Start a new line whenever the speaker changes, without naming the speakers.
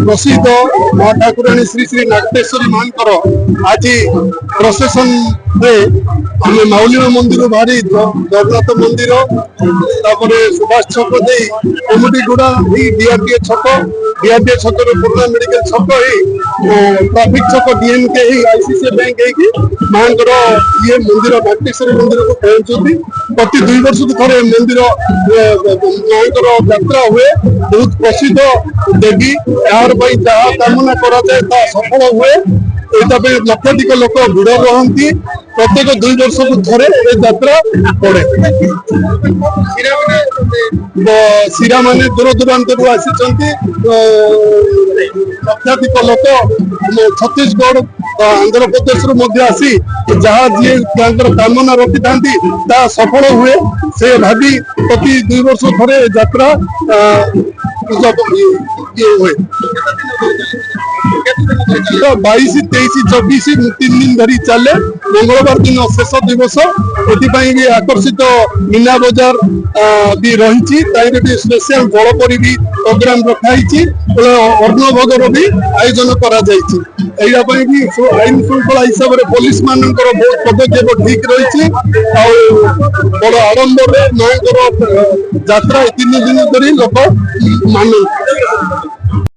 प्रसिद्ध माँ ठाकुराणी श्री श्री नागेश्वरी मांकर आज प्रोसेसन आम माउली मंदिर बाहरी जगन्नाथ मंदिर सुभाष छक दे कोमुटीगुड़ा डीआरडीए छक डीआरडीए छक पुराना मेडिकल छक ट्राफिक छक डीएमके आईसीसी बैंक माँ ये मंदिर नागेश्वरी मंदिर को पहुंचती प्रति 2 वर्ष थे मंदिर माँ यात्रा हुए बहुत प्रसिद्ध देवी यार जहाँ कामना कराए सफल हुए यहाँ लक्षाधिक लोक भिड़ रहती प्रत्येक 2 वर्ष को थे यात्रा पड़े सीरा माने दूर दूरांत आसी लक्षाधिक लोक छत्तीसगढ़ आंध्र प्रदेश आसी जहाँ जी कामना रखी था सफल हुए से भावी प्रति 2 वर्ष थे यात्रा हुए 22, 23, 24 3 दिन धरी चले मंगलवार दिन शेष दिवस ये आकर्षित मीना बजार भी रही स्पेशल जलपरी भी प्रोग्राम रखाई अन्नभोगर भी आयोजन कर आईन श्रृंखला हिसाब से पुलिस मान बहुत पदक्षेप ठीक रही बड़ आडंबर माँ यात्रा 3 दिन धरी लोक मान